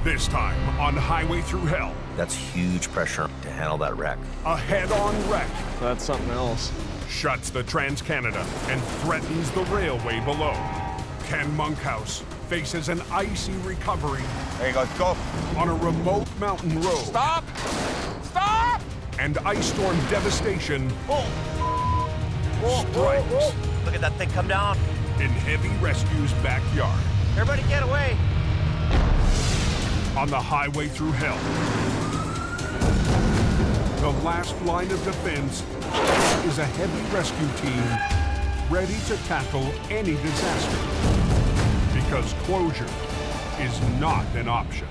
This time on Highway Thru Hell. That's huge pressure to handle that wreck. A head-on wreck That's something else. shuts the TransCanada and threatens the railway below. Ken Monkhouse faces an icy recovery. There you go, go. On a remote mountain road. Stop! Stop! And ice storm devastation strikes Look at that thing come down. in Heavy Rescue's backyard. Everybody get away. On the Highway Thru Hell. The last line of defense is a heavy rescue team ready to tackle any disaster. Because closure is not an option.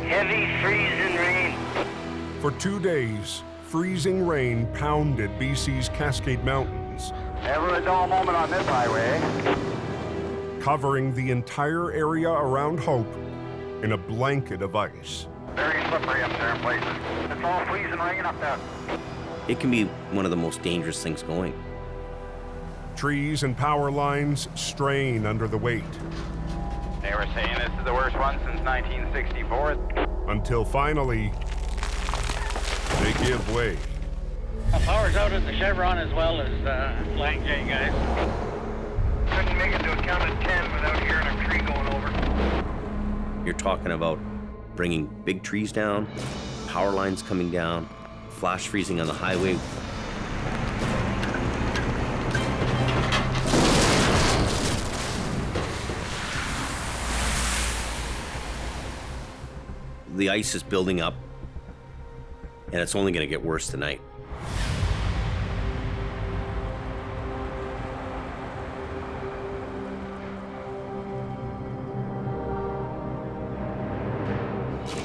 Heavy freezing rain. For 2 days, freezing rain pounded BC's Cascade Mountains, Never a dull moment on this highway. covering the entire area around Hope in a blanket of ice. Very slippery up there in places. It's all freezing rain up there. It can be one of the most dangerous things going. Trees and power lines strain under the weight They were saying this is the worst one since 1964. until finally they give way. Power's out at the Chevron as well as Lang J, guys. Couldn't make it to a count of 10 without hearing a tree going over. You're talking about bringing big trees down, power lines coming down, flash freezing on the highway. The ice is building up, and it's only going to get worse tonight.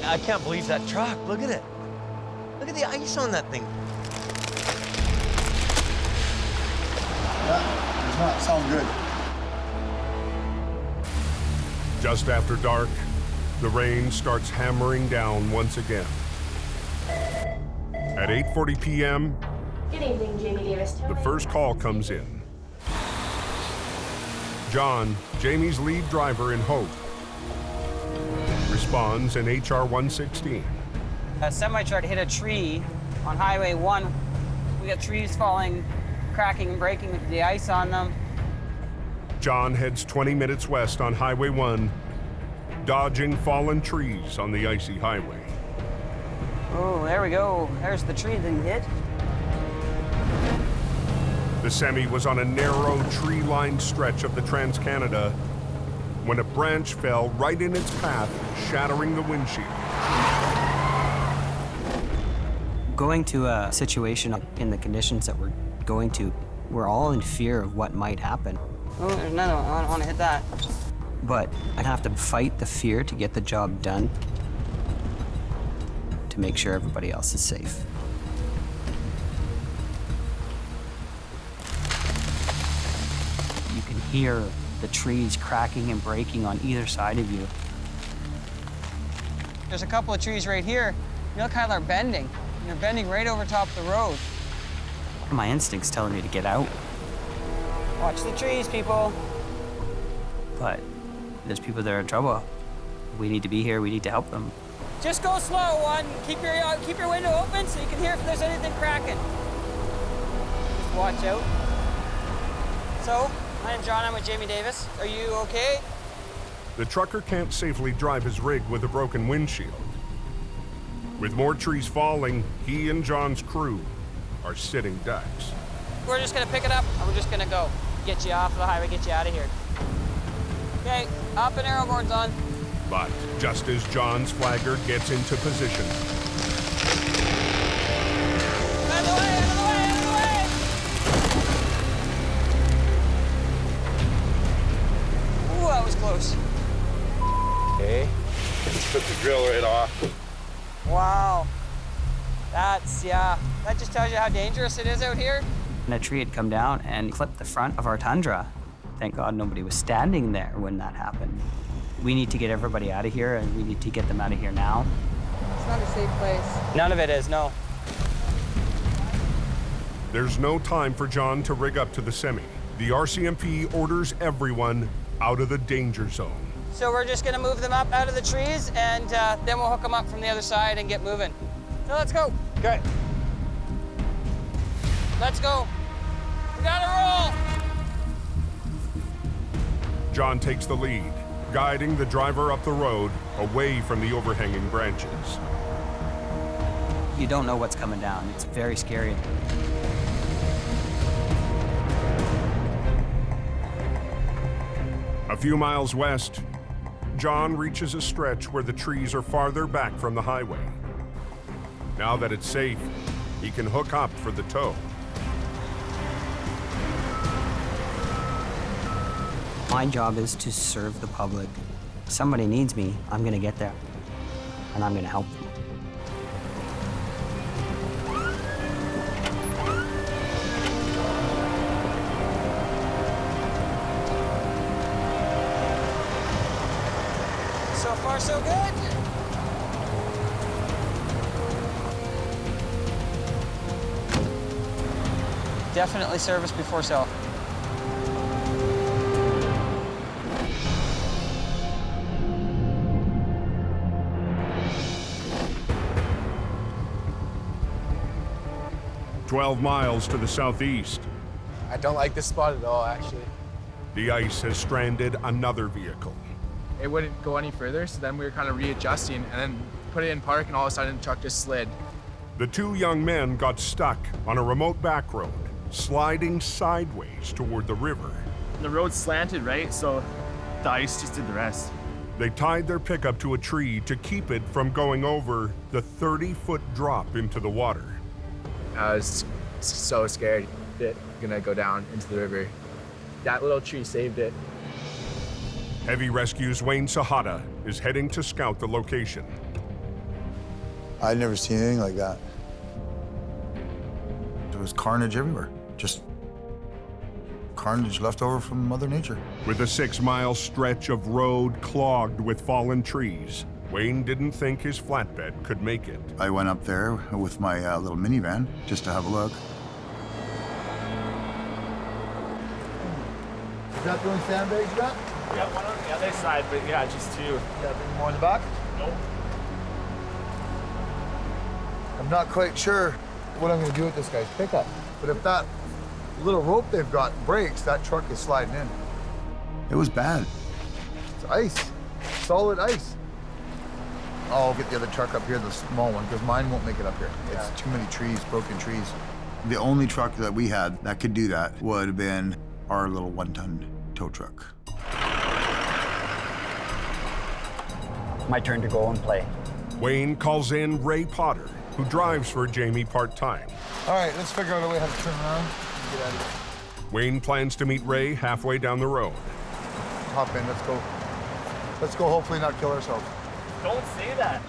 I can't believe that truck. Look at it. Look at the ice on that thing. Yeah, does not sound good. Just after dark, the rain starts hammering down once again. At 8:40 p.m., Good evening, Jamie Davis. the first call comes in. John, Jamie's lead driver in Hope, responds in HR 116. A semi-truck hit a tree on Highway 1. We got trees falling, cracking and breaking with the ice on them. John heads 20 minutes west on Highway 1, dodging fallen trees on the icy highway. Oh, there we go. There's the tree that he hit. The semi was on a narrow, tree-lined stretch of the TransCanada when a branch fell right in its path, shattering the windshield. Going to a situation in the conditions that we're going to, we're all in fear of what might happen. Oh, there's another one. I don't want to hit that. But I have to fight the fear to get the job done to make sure everybody else is safe. You can hear the trees cracking and breaking on either side of you. There's a couple of trees right here. You look how they're bending. They're bending right over top of the road. My instinct's telling me to get out. Watch the trees, people. But there's people that are in trouble. We need to be here. We need to help them. Just go slow, one. Keep your window open so you can hear if there's anything cracking. Just watch out. So, my name's John. I'm with Jamie Davis. Are you okay? The trucker can't safely drive his rig with a broken windshield. With more trees falling, he and John's crew are sitting ducks. We're just gonna pick it up and we're just gonna go. Get you off the highway, get you out of here. Okay, up and arrow board's on. But just as John's flagger gets into position, Out of the way, out of the way, out of the way! Ooh, that was close. Okay. Just took the drill right off. Wow. That just tells you how dangerous it is out here. And a tree had come down and clipped the front of our Tundra. Thank God nobody was standing there when that happened. We need to get everybody out of here, and we need to get them out of here now. It's not a safe place. None of it is, no. There's no time for John to rig up to the semi. The RCMP orders everyone out of the danger zone. So we're just gonna move them up out of the trees, and then we'll hook them up from the other side and get moving. So let's go. Okay. Let's go. We gotta roll. John takes the lead, guiding the driver up the road away from the overhanging branches. You don't know what's coming down. It's very scary. A few miles west, John reaches a stretch where the trees are farther back from the highway. Now that it's safe, he can hook up for the tow. My job is to serve the public. If somebody needs me, I'm gonna get there, and I'm gonna help them. So far, so good. Definitely service before sell. "12 miles to the southeast, I don't like this spot at all, actually. the ice has stranded another vehicle. It wouldn't go any further, so then we were kind of readjusting and then put it in park, and all of a sudden the truck just slid. The two young men got stuck on a remote back road, sliding sideways toward the river. The road slanted, right? So the ice just did the rest. They tied their pickup to a tree to keep it from going over the 30-foot drop into the water. I was so scared that gonna go down into the river. That little tree saved it. Heavy Rescue's Wayne Sahata is heading to scout the location. I'd never seen anything like that. There was carnage everywhere. Just carnage left over from Mother Nature. With a 6-mile stretch of road clogged with fallen trees, Wayne didn't think his flatbed could make it. I went up there with my little minivan just to have a look. Is that the only sandbags you got? Yeah, one on the other side, but yeah, just two. Got any more in the back? Nope. I'm not quite sure what I'm gonna do with this guy's pickup. But if that little rope they've got breaks, that truck is sliding in. It was bad. It's ice, solid ice. I'll get the other truck up here, the small one, because mine won't make it up here. It's too many trees, broken trees. The only truck that we had that could do that would have been our little 1-ton tow truck. My turn to go and play. Wayne calls in Ray Potter, who drives for Jamie part-time. All right, let's figure out a way how to turn around and get out of here. Wayne plans to meet Ray halfway down the road. Hop in, let's go. Let's go, hopefully not kill ourselves. Don't say that.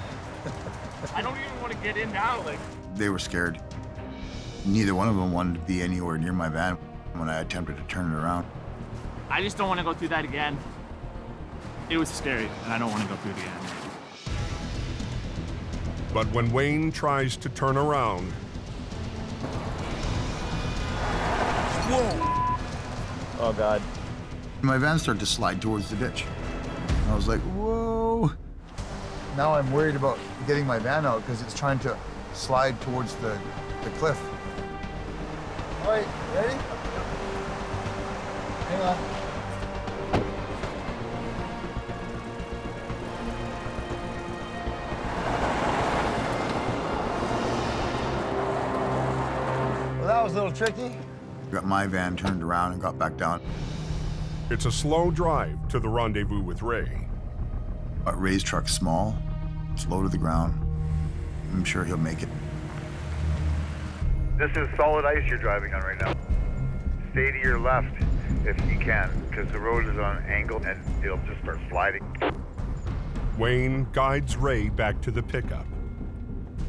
I don't even want to get in now. Like, They were scared. Neither one of them wanted to be anywhere near my van when I attempted to turn it around. I just don't want to go through that again. It was scary, and I don't want to go through it again. But when Wayne tries to turn around, Oh, God. My van started to slide towards the ditch. I was like, whoa. Now I'm worried about getting my van out because it's trying to slide towards the cliff. All right, ready? Hang on. Well, that was a little tricky. Got my van turned around and got back down. it's a slow drive to the rendezvous with Ray. But Ray's truck's small, it's low to the ground. I'm sure he'll make it. This is solid ice you're driving on right now. Stay to your left if you can, because the road is on an angle and it'll just start sliding. Wayne guides Ray back to the pickup.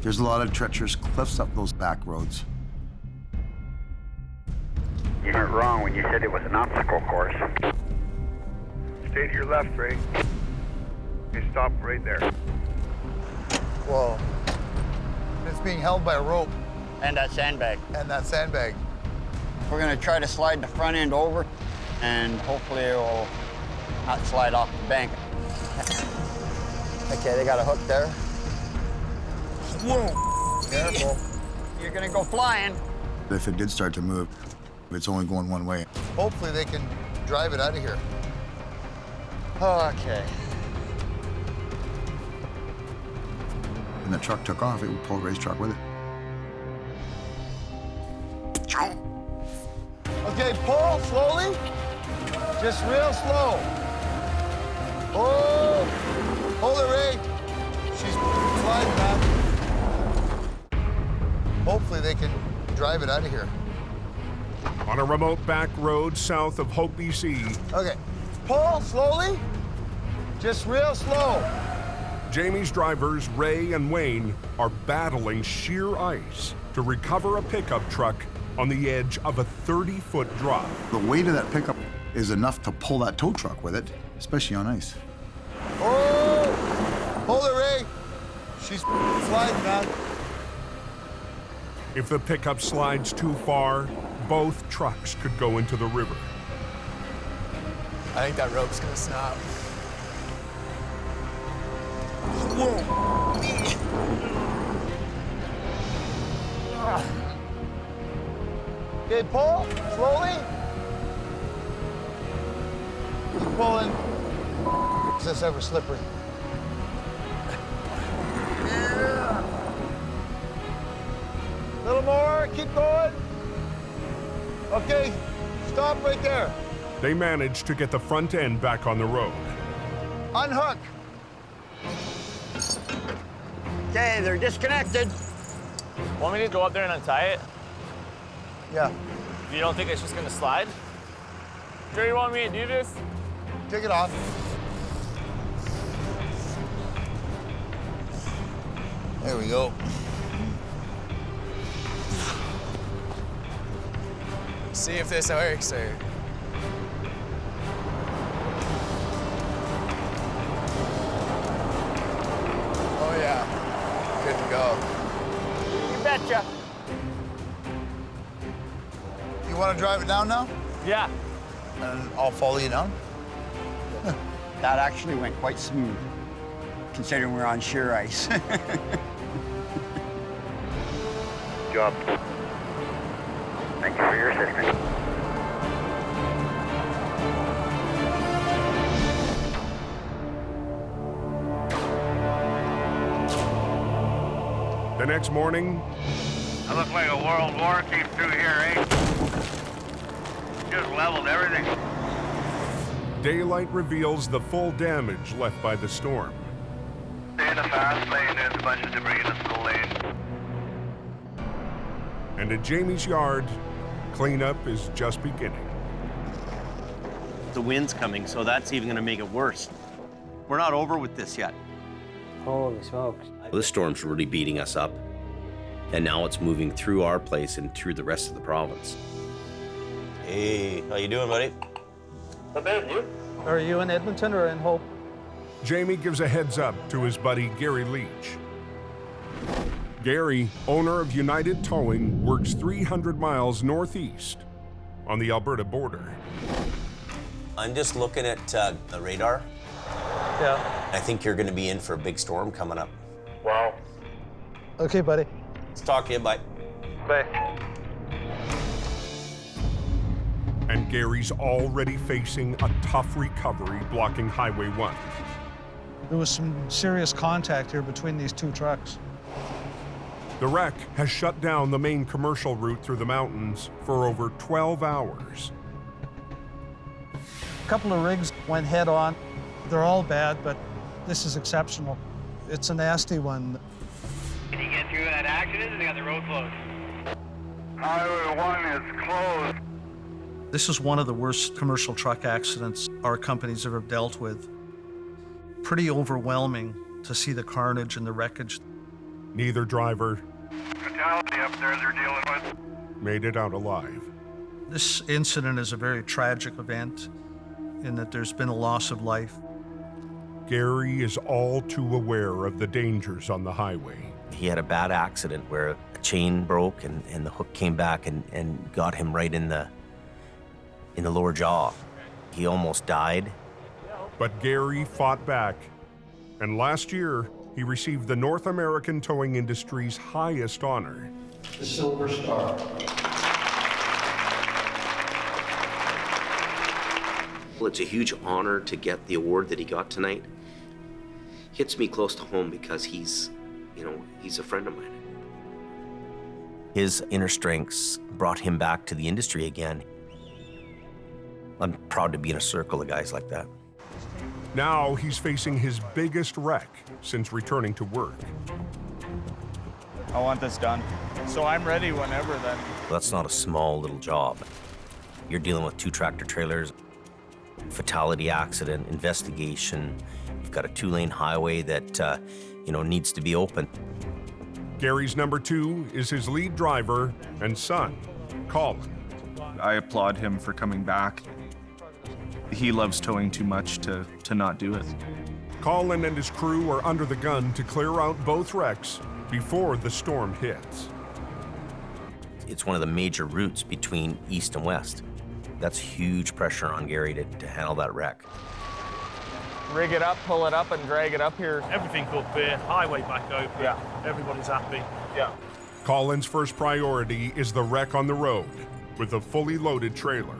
There's a lot of treacherous cliffs up those back roads. You weren't wrong when you said it was an obstacle course. Stay to your left, Ray. Okay, stop right there. Whoa. It's being held by a rope. And that sandbag. And that sandbag. We're gonna try to slide the front end over, and hopefully it will not slide off the bank. Okay, they got a hook there. Whoa! Careful. You're gonna go flying. If it did start to move, it's only going one way. Hopefully they can drive it out of here. Okay. When the truck took off, it would pull Ray's truck with it. Okay, pull slowly. Just real slow. Oh, hold it, Ray. She's sliding back. Hopefully they can drive it out of here. On a remote back road south of Hope, BC. Okay, pull slowly. Just real slow. Jamie's drivers, Ray and Wayne, are battling sheer ice to recover a pickup truck on the edge of a 30-foot drop. The weight of that pickup is enough to pull that tow truck with it, especially on ice. Oh! Hold it, Ray. She's sliding, man. If the pickup slides too far, both trucks could go into the river. I think that rope's gonna snap. Okay, pull slowly. Keep pulling. Is this ever slippery? A little more, keep going. Okay, stop right there. They managed to get the front end back on the road. Unhook. Okay, they're disconnected. Want me to go up there and untie it? Yeah. You don't think it's just gonna slide? Sure you want me to do this? Take it off. There we go. See if this works or... Oh yeah, good to go. You betcha. You want to drive it down now? Yeah. And I'll follow you down. That actually went quite smooth, considering we're on sheer ice. Good job. Thank you for your assistance. The next morning, That looks like a World War came through here, eh? Just leveled everything. daylight reveals the full damage left by the storm. Stay in the fast lane, there's a bunch of debris in the slow lane. And at Jamie's yard, cleanup is just beginning. The wind's coming, so that's even gonna make it worse. We're not over with this yet. Holy smokes. This storm's really beating us up. And now it's moving through our place and through the rest of the province. Hey, how you doing, buddy? Not bad, you? Are you in Edmonton or in Hope? Jamie gives a heads up to his buddy Gary Leach. Gary, owner of United Towing, works 300 miles northeast on the Alberta border. I'm just looking at the radar. Yeah. I think you're gonna be in for a big storm coming up. Wow. Okay, buddy. Let's talk to you, bye. Bye. And Gary's already facing a tough recovery blocking Highway 1. There was some serious contact here between these two trucks. The wreck has shut down the main commercial route through the mountains for over 12 hours. A couple of rigs went head on. They're all bad, but this is exceptional. It's a nasty one. Can you get through that accident? They got the road closed. Highway 1 is closed. This is one of the worst commercial truck accidents our company's ever dealt with. pretty overwhelming to see the carnage and the wreckage. Neither driver Fatality up there they're dealing with. made it out alive. This incident is a very tragic event in that there's been a loss of life. Gary is all too aware of the dangers on the highway. He had a bad accident where a chain broke and the hook came back and got him right in the lower jaw. He almost died. But Gary fought back, and last year he received the North American towing industry's highest honor, the Silver Star. Well, it's a huge honor to get the award that he got tonight. Hits me close to home because he's a friend of mine. His inner strengths brought him back to the industry again. I'm proud to be in a circle of guys like that. Now he's facing his biggest wreck since returning to work. I want this done. So I'm ready whenever then. That's not a small little job. You're dealing with 2 tractor trailers, fatality accident, investigation. You've got a 2-lane highway that, needs to be open. Gary's number 2 is his lead driver and son, Colin. I applaud him for coming back. He loves towing too much to not do it. Colin and his crew are under the gun to clear out both wrecks before the storm hits. It's one of the major routes between east and west. That's huge pressure on Gary to handle that wreck. Rig it up, pull it up, and drag it up here. Everything up here, highway back open. Yeah. Everybody's happy. Yeah. Colin's first priority is the wreck on the road with a fully loaded trailer.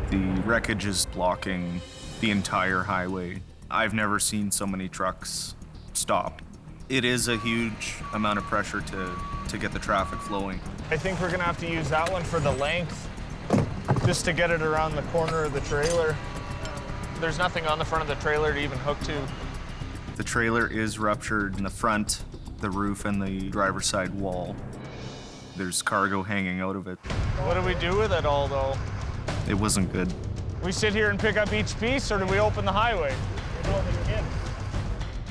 The wreckage is blocking the entire highway. I've never seen so many trucks stop. It is a huge amount of pressure to get the traffic flowing. I think we're gonna have to use that one for the length, just to get it around the corner of the trailer. There's nothing on the front of the trailer to even hook to. The trailer is ruptured in the front, the roof, and the driver's side wall. There's cargo hanging out of it. What do we do with it all, though? It wasn't good. We sit here and pick up each piece, or do we open the highway?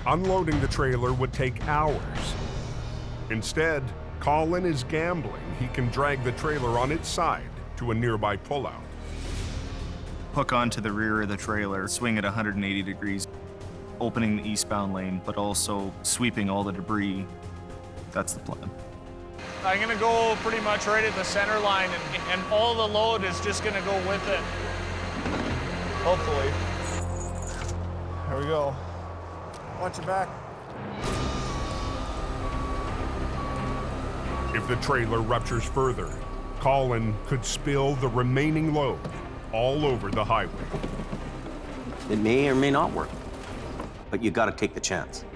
Unloading the trailer would take hours. Instead, Colin is gambling he can drag the trailer on its side to a nearby pullout. Hook onto the rear of the trailer, swing at 180 degrees, opening the eastbound lane, but also sweeping all the debris. That's the plan. I'm gonna go pretty much right at the center line, and all the load is just gonna go with it. Hopefully. Here we go. Watch your back. If the trailer ruptures further, Colin could spill the remaining load all over the highway. It may or may not work, but you gotta take the chance.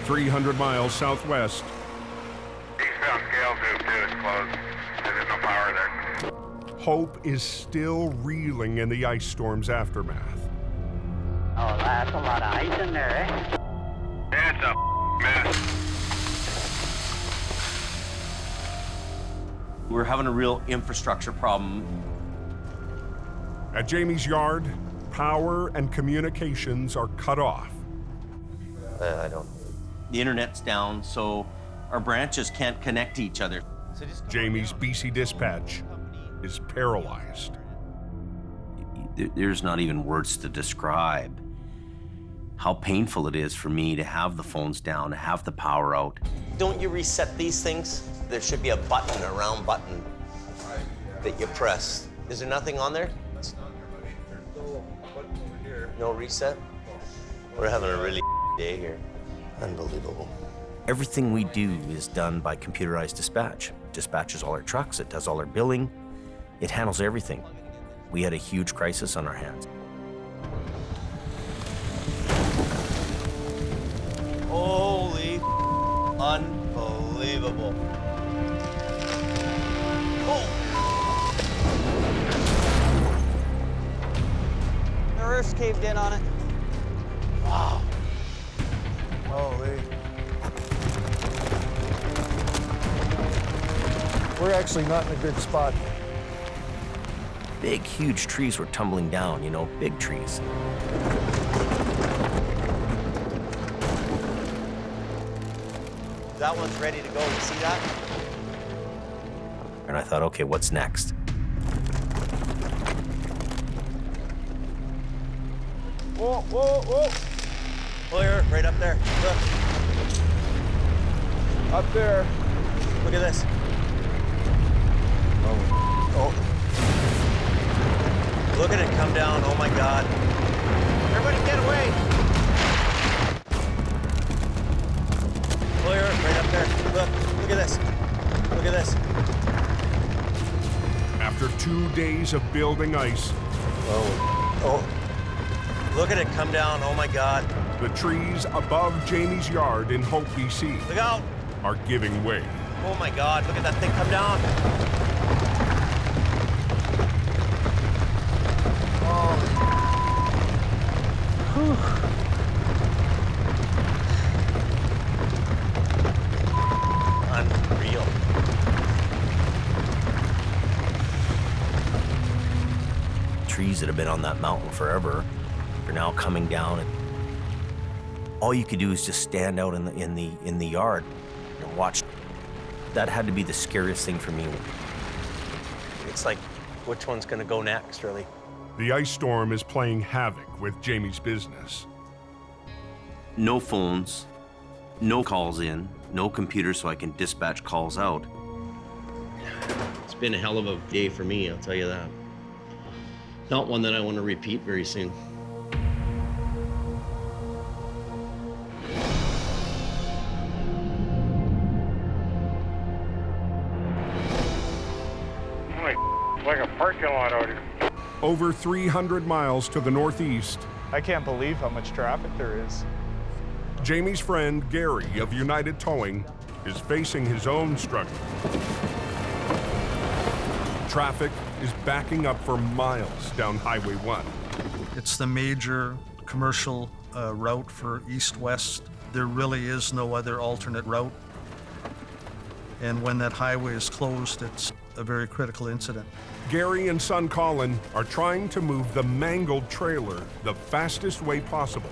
"300 miles southwest, Eastbound scale tube 2 is closed. There's no power there. Hope is still reeling in the ice storm's aftermath. Oh, that's a lot of ice in there, eh? It's a mess. We're having a real infrastructure problem. At Jamie's yard, power and communications are cut off. The internet's down, so our branches can't connect to each other. Jamie's BC dispatch is paralyzed. There's not even words to describe how painful it is for me to have the phones down, to have the power out. Don't you reset these things? There should be a button, a round button that you press. Is there nothing on there? No reset? We're having a really day here. Unbelievable. Everything we do is done by computerized dispatch. Dispatches all our trucks, it does all our billing, it handles everything. We had a huge crisis on our hands. Holy unbelievable. Oh! turf's caved in on it. Wow. Holy. We're actually not in a good spot. Big, huge trees were tumbling down, you know, big trees. That one's ready to go. You see that? And I thought, okay, what's next? Whoa, whoa, whoa. Clear, right up there. Look. Up there. Look at this. Oh. Look at it come down. Oh my God. Everybody get away. Clear, right up there. Look at this. Look at this. After 2 days of building ice, Oh. Look at it come down. Oh my God. the trees above Jamie's yard in Hope, BC Look out. are giving way. Oh my God. Look at that thing come down. Unreal. Trees that have been on that mountain forever are now coming down, and all you could do is just stand out in the yard and watch. That had to be the scariest thing for me. It's like, which one's gonna go next, really? The ice storm is playing havoc with Jamie's business. No phones, no calls in, no computer so I can dispatch calls out. It's been a hell of a day for me, I'll tell you that. Not one that I want to repeat very soon. It's like a parking lot out here. Over 300 miles to the northeast, I can't believe how much traffic there is. Jamie's friend Gary of United Towing is facing his own struggle. Traffic is backing up for miles down Highway 1. It's the major commercial route for east-west. There really is no other alternate route. And when that highway is closed, it's a very critical incident. Gary and son Colin are trying to move the mangled trailer the fastest way possible.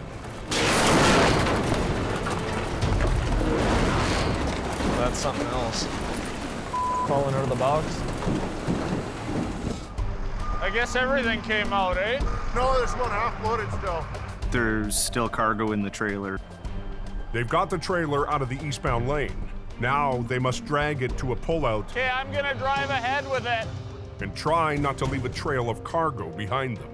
That's something else. Falling out of the box. I guess everything came out, eh? No, there's one half loaded still. There's still cargo in the trailer. They've got the trailer out of the eastbound lane. Now they must drag it to a pullout Okay, I'm gonna drive ahead with it. and try not to leave a trail of cargo behind them.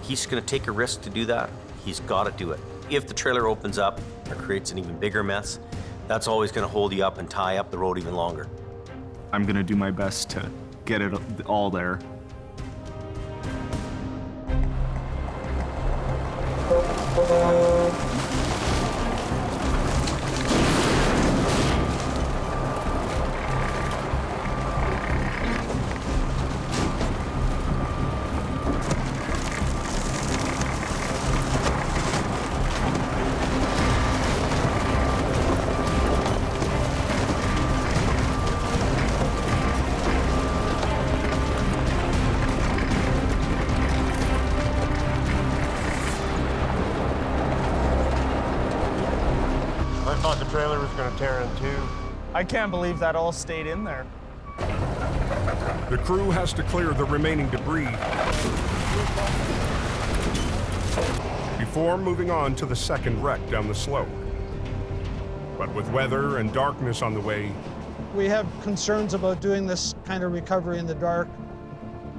He's gonna take a risk to do that. He's gotta do it. If the trailer opens up or creates an even bigger mess, that's always gonna hold you up and tie up the road even longer. I'm gonna do my best to get it all there. I thought the trailer was going to tear in two. I can't believe that all stayed in there. The crew has to clear the remaining debris before moving on to the second wreck down the slope. But with weather and darkness on the way, We have concerns about doing this kind of recovery in the dark.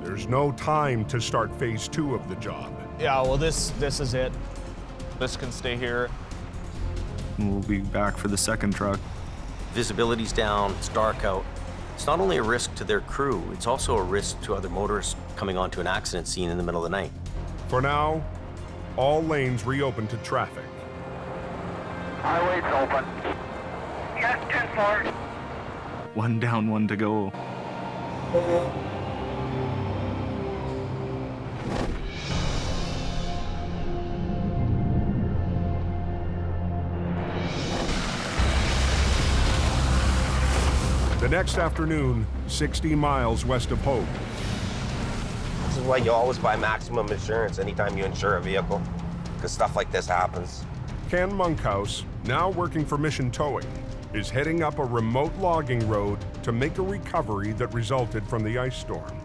there's no time to start phase 2 of the job. Yeah, well, this is it. This can stay here. And we'll be back for the second truck. Visibility's down, it's dark out. It's not only a risk to their crew, it's also a risk to other motorists coming onto an accident scene in the middle of the night. For now, all lanes reopen to traffic. Highway's open. Yes, 10-4. One down, one to go. Next afternoon, 60 miles west of Hope. This is why you always buy maximum insurance anytime you insure a vehicle, because stuff like this happens. Ken Monkhouse, now working for Mission Towing, is heading up a remote logging road to make a recovery that resulted from the ice storm.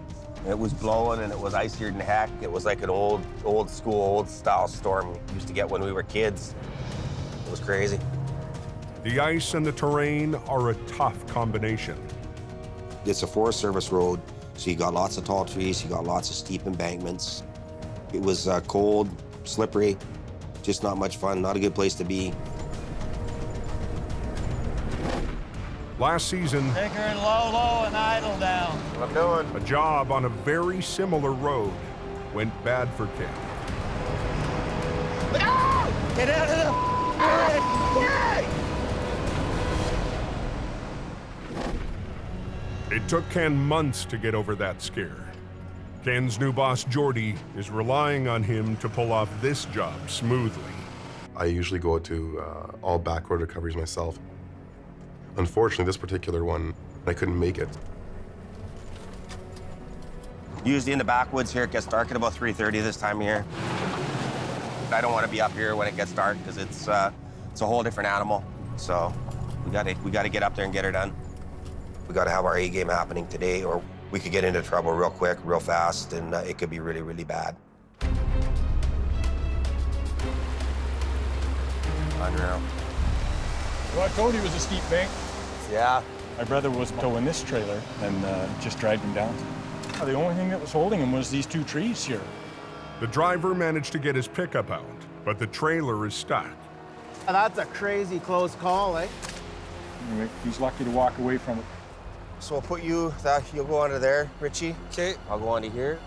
It was blowing and it was icier than heck. It was like an old school, old style storm we used to get when we were kids. It was crazy. The ice and the terrain are a tough combination. It's a Forest Service road, so you got lots of tall trees, you got lots of steep embankments. It was cold, slippery, just not much fun, not a good place to be. Last season, Take her in low, low, and idle down. What I'm doing. a job on a very similar road went bad for Ken. Get out of the It took Ken months to get over that scare. Ken's new boss, Jordy, is relying on him to pull off this job smoothly. I usually go to all back road recoveries myself. Unfortunately, this particular one, I couldn't make it. Usually in the backwoods here, it gets dark at about 3:30 this time of year. I don't want to be up here when it gets dark because it's a whole different animal. So we got to get up there and get her done. We got to have our A game happening today, or we could get into trouble real quick, real fast, and it could be really, really bad. Unreal. Well, I told you it was a steep bank. Yeah. My brother was towing this trailer and just dragged him down. The only thing that was holding him was these two trees here. The driver managed to get his pickup out, but the trailer is stuck. That's a crazy close call, eh? Anyway, he's lucky to walk away from it. So we'll put you'll go under there, Richie. Okay. I'll go onto here.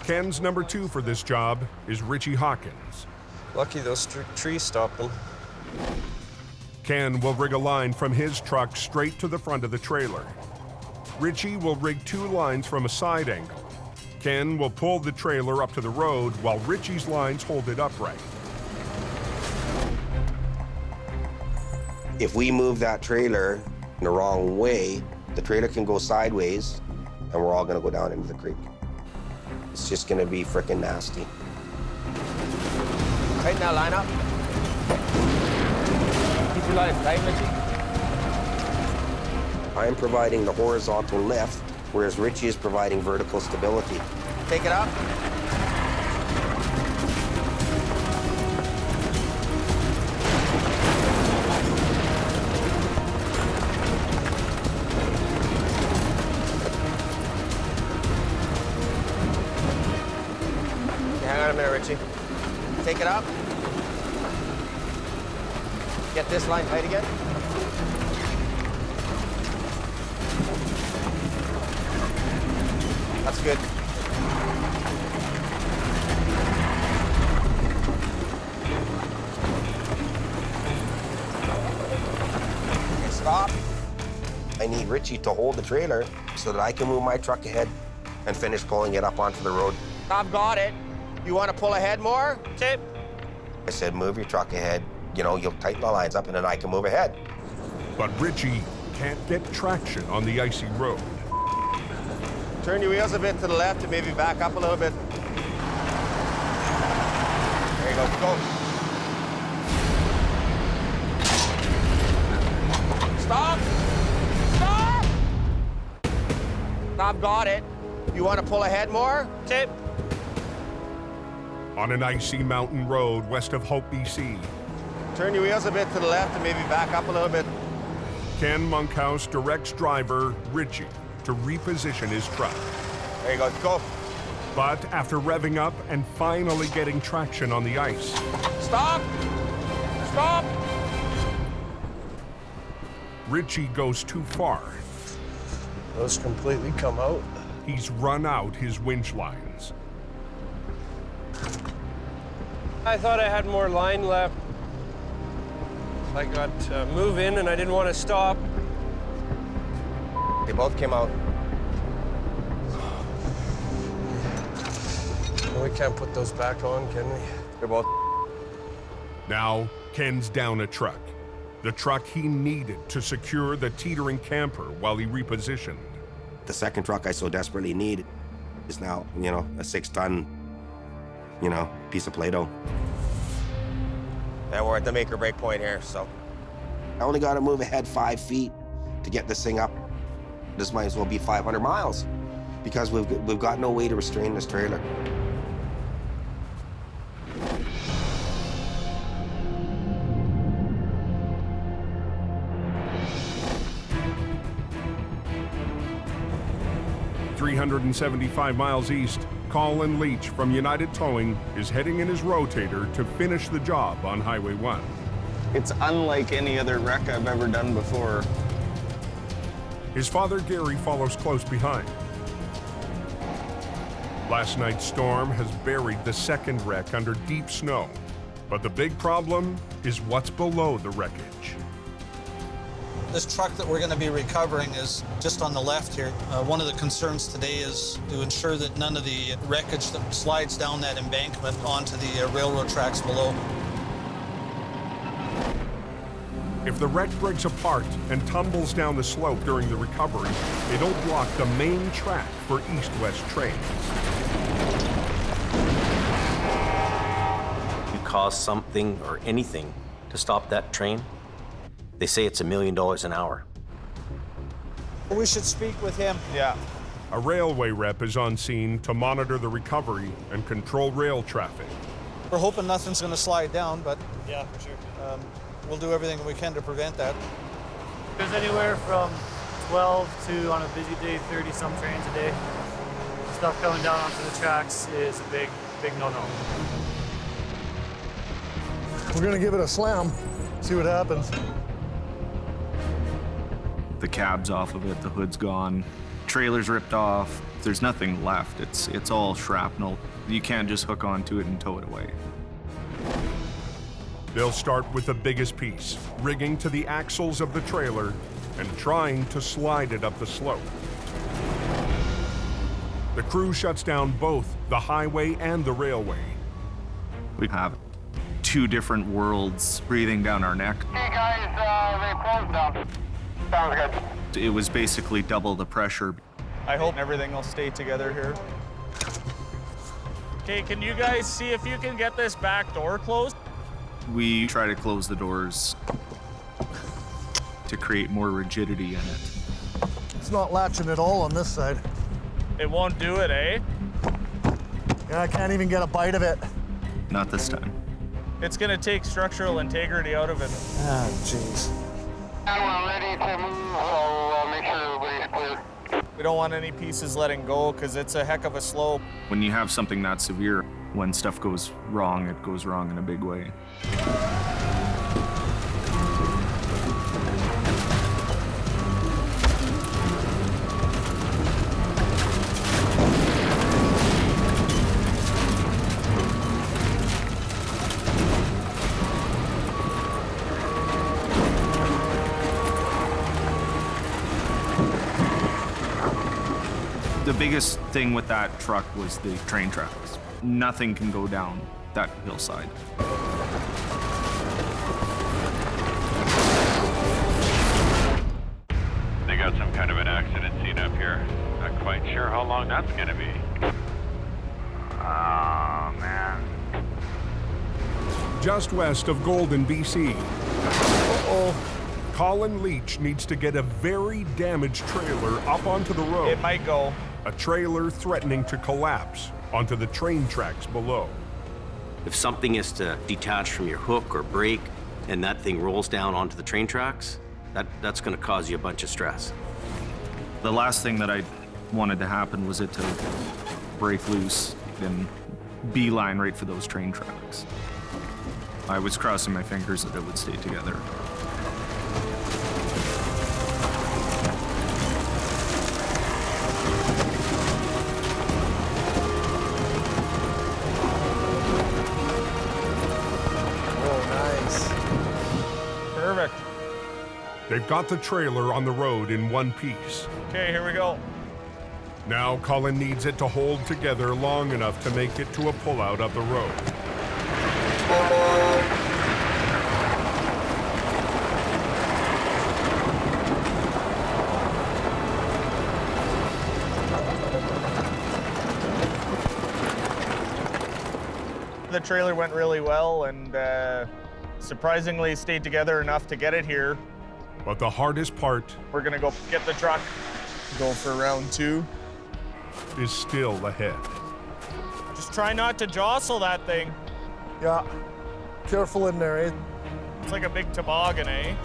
Ken's number 2 for this job is Richie Hawkins. Lucky those trees stopped them. Ken will rig a line from his truck straight to the front of the trailer. Richie will rig 2 lines from a side angle. Ken will pull the trailer up to the road while Richie's lines hold it upright. If we move that trailer in the wrong way, the trailer can go sideways and we're all gonna go down into the creek. It's just gonna be frickin' nasty. Tighten that line up. Keep your line tight, Richie. I'm providing the horizontal lift, whereas Richie is providing vertical stability. Take it up. Hang on a minute, Richie. Take it up. Get this line tight again. That's good. Okay, stop. I need Richie to hold the trailer so that I can move my truck ahead and finish pulling it up onto the road. I've got it. You want to pull ahead more? Okay. I said, move your truck ahead. You know, you'll tighten the lines up and then I can move ahead. But Richie can't get traction on the icy road. Turn your wheels a bit to the left and maybe back up a little bit. There you go, go. Stop! Stop! I've got it. You want to pull ahead more? Okay. On an icy mountain road west of Hope, BC. Turn your wheels a bit to the left and maybe back up a little bit. Ken Monkhouse directs driver Richie to reposition his truck. There you go, go. But after revving up and finally getting traction on the ice. Stop! Stop! Richie goes too far. Those completely come out. He's run out his winch lines. I thought I had more line left. I got to move in and I didn't want to stop. They both came out. We can't put those back on, can we? They're both. Now, Ken's down a truck. the truck he needed to secure the teetering camper while he repositioned. The second truck I so desperately need is now, a 6-ton, piece of Play-Doh. And we're at the make or break point here, so I only got to move ahead 5 feet to get this thing up. This might as well be 500 miles because we've got no way to restrain this trailer. .375 miles east, Colin Leach from United Towing is heading in his rotator to finish the job on Highway 1. It's unlike any other wreck I've ever done before. His father Gary follows close behind. Last night's storm has buried the second wreck under deep snow, but the big problem is what's below the wreckage. This truck that we're going to be recovering is just on the left here. One of the concerns today is to ensure that none of the wreckage that slides down that embankment onto the railroad tracks below. If the wreck breaks apart and tumbles down the slope during the recovery, it'll block the main track for east-west trains. You cause something or anything to stop that train, they say it's $1 million an hour. We should speak with him. Yeah. A railway rep is on scene to monitor the recovery and control rail traffic. We're hoping nothing's going to slide down, but Yeah, for sure. we'll do everything we can to prevent that. There's anywhere from 12 to, on a busy day, 30-some trains a day. Stuff coming down onto the tracks is a big no-no. We're gonna give it a slam, see what happens. The cab's off of it, the hood's gone, trailer's ripped off. There's nothing left. It's all shrapnel. You can't just hook onto it and tow it away. They'll start with the biggest piece, rigging to the axles of the trailer and trying to slide it up the slope. The crew shuts down both the highway and the railway. We have 2 different worlds breathing down our neck. Hey guys, they closed down. Sounds good. It was basically double the pressure. I hope everything will stay together here. Okay, can you guys see if you can get this back door closed? We try to close the doors to create more rigidity in it. It's not latching at all on this side. It won't do it, eh? Yeah, I can't even get a bite of it. Not this time. It's gonna take structural integrity out of it. Ah, jeez. And we're ready to move, so make sure everybody's clear. We don't want any pieces letting go because it's a heck of a slope. When you have something that severe, when stuff goes wrong, it goes wrong in a big way. The biggest thing with that truck was the train tracks. Nothing can go down that hillside. They got some kind of an accident scene up here. Not quite sure how long that's gonna be. Oh, man. Just west of Golden, BC. Colin Leach needs to get a very damaged trailer up onto the road. It might go. A trailer threatening to collapse onto the train tracks below. If something is to detach from your hook or brake and that thing rolls down onto the train tracks, that's going to cause you a bunch of stress. The last thing that I wanted to happen was it to break loose and beeline right for those train tracks. I was crossing my fingers that it would stay together. Perfect. They've got the trailer on the road in one piece. Okay, here we go. Now Colin needs it to hold together long enough to make it to a pullout of the road. the trailer went really well and surprisingly stayed together enough to get it here. But the hardest part, we're gonna go get the truck, go for round 2, is still ahead. Just try not to jostle that thing. Yeah, careful in there, eh? It's like a big toboggan, eh?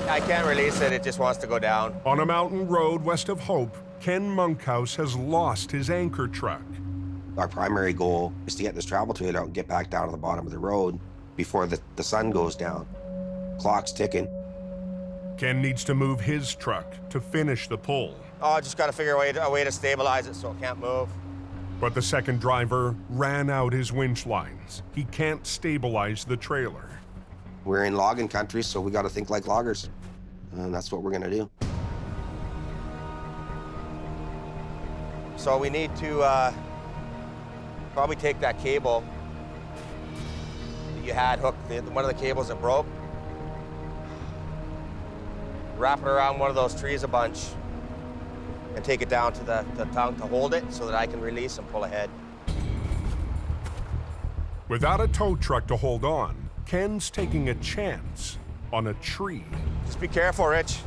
I can't release it, it just wants to go down. On a mountain road west of Hope, Ken Monkhouse has lost his anchor truck. Our primary goal is to get this travel trailer out and get back down to the bottom of the road before the sun goes down. Clock's ticking. Ken needs to move his truck to finish the pull. Oh, I just got to figure a way to stabilize it so it can't move. But the second driver ran out his winch lines. He can't stabilize the trailer. We're in logging country, so we got to think like loggers. And that's what we're gonna do. So we need to probably take that cable that you had hooked, one of the cables that broke, wrap it around one of those trees a bunch, and take it down to the tongue to hold it so that I can release and pull ahead. Without a tow truck to hold on, Ken's taking a chance on a tree. Just be careful, Rich.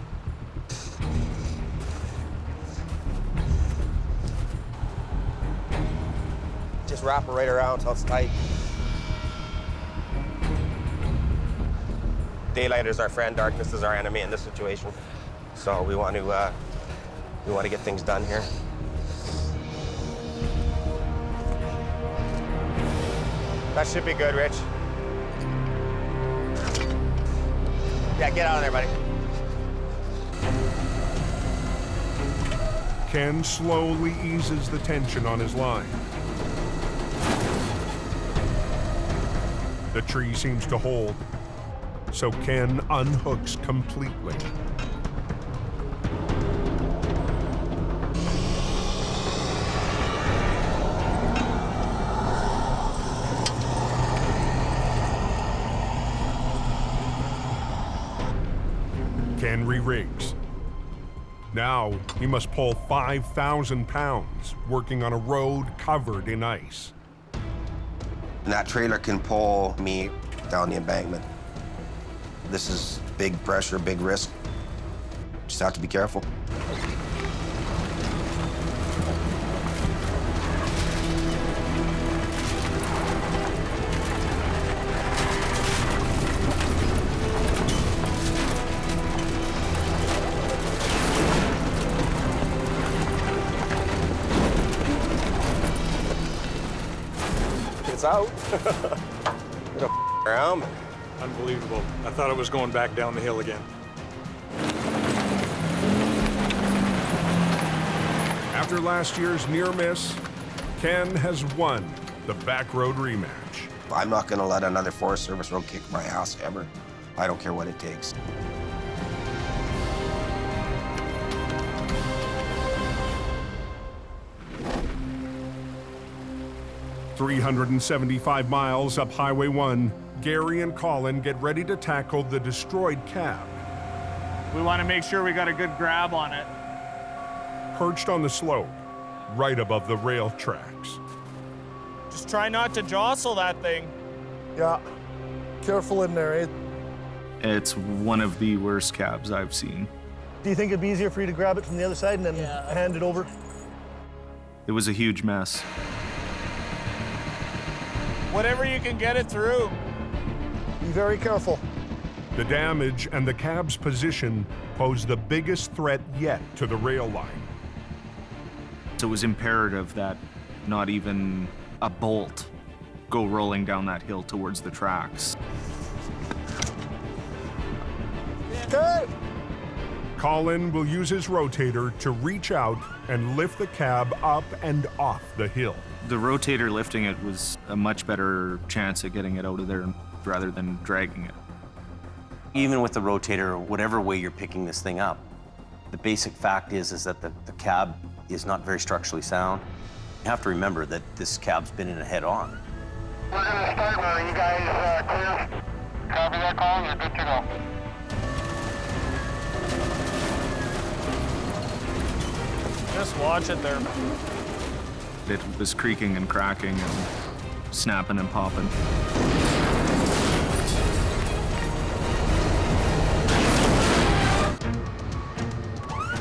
Just wrap it right around until it's tight. Daylight is our friend, darkness is our enemy in this situation. So we want to get things done here. That should be good, Rich. Yeah, get out of there, buddy. Ken slowly eases the tension on his line. The tree seems to hold, so Ken unhooks completely. Ken re-rigs. Now he must pull 5,000 pounds, working on a road covered in ice. And that trailer can pull me down the embankment. This is big pressure, big risk. Just have to be careful. Out. Around. Unbelievable. I thought it was going back down the hill again. After last year's near miss, Ken has won the back road rematch. I'm not going to let another Forest Service road kick my ass ever. I don't care what it takes. "375 miles up Highway 1, Gary and Colin get ready to tackle the destroyed cab. We want to make sure we got a good grab on it. Perched on the slope, right above the rail tracks. Just try not to jostle that thing. Yeah, careful in there, eh? It's one of the worst cabs I've seen. Do you think it'd be easier for you to grab it from the other side and then hand it over? It was a huge mess. Whatever you can get it through. Be very careful. The damage and the cab's position pose the biggest threat yet to the rail line. So it was imperative that not even a bolt go rolling down that hill towards the tracks. Hey! Colin will use his rotator to reach out and lift the cab up and off the hill. The rotator lifting it was a much better chance at getting it out of there rather than dragging it. Even with the rotator, whatever way you're picking this thing up, the basic fact is that the cab is not very structurally sound. You have to remember that this cab's been in a head-on. We're going to start where you guys clear. Copy that call, you're good to go. Just watch it there. It was creaking and cracking and snapping and popping.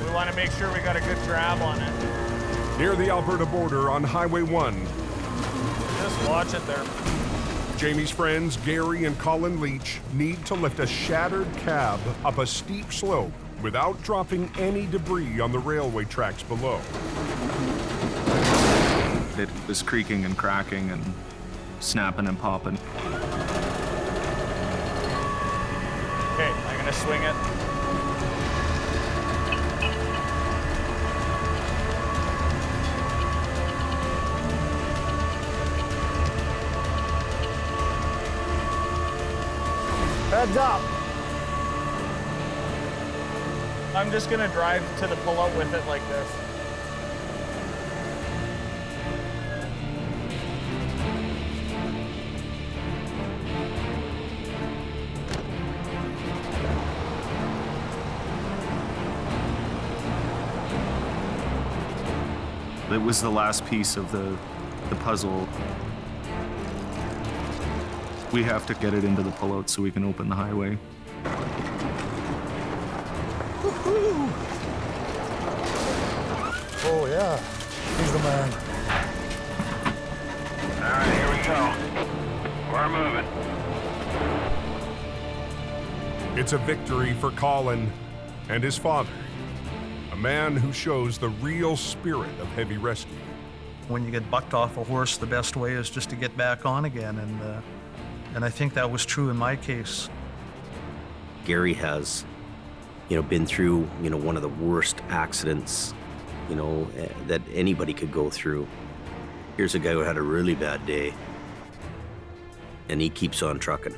We want to make sure we got a good grab on it. Near the Alberta border on Highway 1. Just watch it there. Jamie's friends, Gary and Colin Leach, need to lift a shattered cab up a steep slope without dropping any debris on the railway tracks below. It was creaking and cracking and snapping and popping. Okay, I'm gonna swing it. Heads up. I'm just gonna drive to the pullout with it like this. It was the last piece of the puzzle. We have to get it into the pullout so we can open the highway. Woo-hoo. Oh yeah, he's the man. All right, here we go. We're moving. It's a victory for Colin and his father, a man who shows the real spirit of heavy rescue. When you get bucked off a horse, the best way is just to get back on again, and I think that was true in my case. Gary has, been through, one of the worst accidents, that anybody could go through. Here's a guy who had a really bad day, and he keeps on trucking.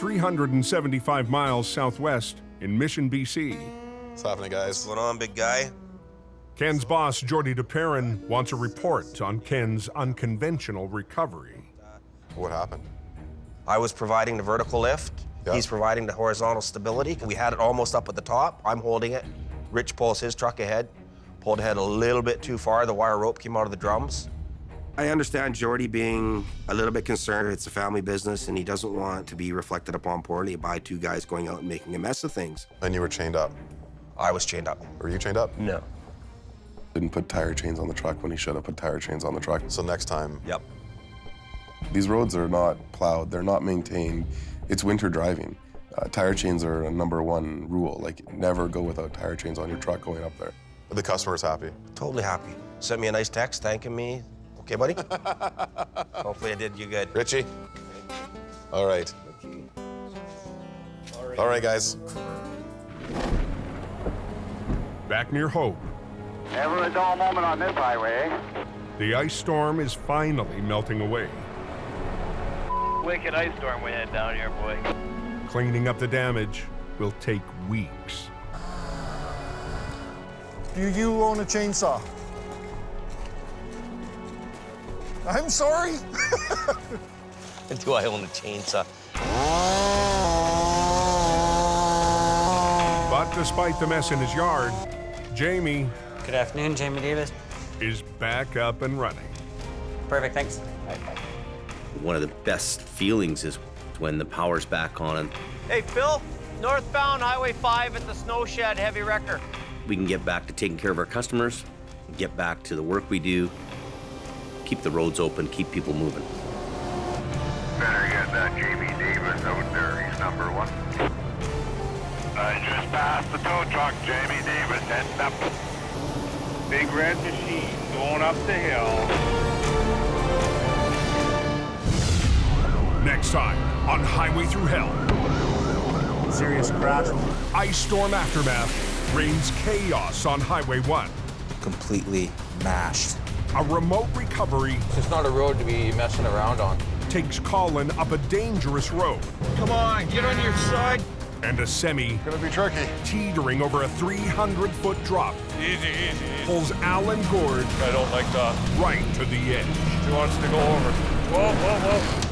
.375 miles southwest in Mission, BC. What's happening, guys? What's going on, big guy? Ken's boss, Jordy DePerrin, wants a report on Ken's unconventional recovery. What happened? I was providing the vertical lift. Yeah. He's providing the horizontal stability. We had it almost up at the top. I'm holding it. Rich pulls his truck ahead, pulled ahead a little bit too far. The wire rope came out of the drums. I understand Jordy being a little bit concerned. It's a family business, and he doesn't want to be reflected upon poorly by two guys going out and making a mess of things. And you were chained up? I was chained up. Were you chained up? No. Didn't put tire chains on the truck when he should have put tire chains on the truck. So next time? Yep. These roads are not plowed, they're not maintained. It's winter driving. Tire chains are a #1 rule. Like, never go without tire chains on your truck going up there. Are the customers happy? Totally happy. Sent me a nice text thanking me. Okay, buddy? Hopefully I did you good. Richie? All right. All right, guys. Back near Hope, Never a dull moment on this highway. the ice storm is finally melting away. Wicked ice storm we had down here, boy. Cleaning up the damage will take weeks. Do you own a chainsaw? I'm sorry. Do I own a chainsaw? But despite the mess in his yard, Jamie... Good afternoon, Jamie Davis. ...is back up and running. Perfect, thanks. One of the best feelings is when the power's back on and Hey, Phil, northbound Highway 5 at the snow shed, heavy wrecker. we can get back to taking care of our customers, get back to the work we do, keep the roads open, keep people moving. Better get that Jamie Davis out there. He's #1. I just passed the tow truck, Jamie Davis, heading up. Big red machine going up the hill. Next time on Highway Thru Hell. Serious crash. Ice storm aftermath reigns chaos on Highway 1. Completely mashed. A remote recovery It's not a road to be messing around on. takes Colin up a dangerous road. Come on, get on your side. And a semi, Gonna be tricky. teetering over a 300-foot drop, Easy, easy, easy. pulls Alan Gord I don't like that. right to the edge. He wants to go over. Whoa, whoa, whoa.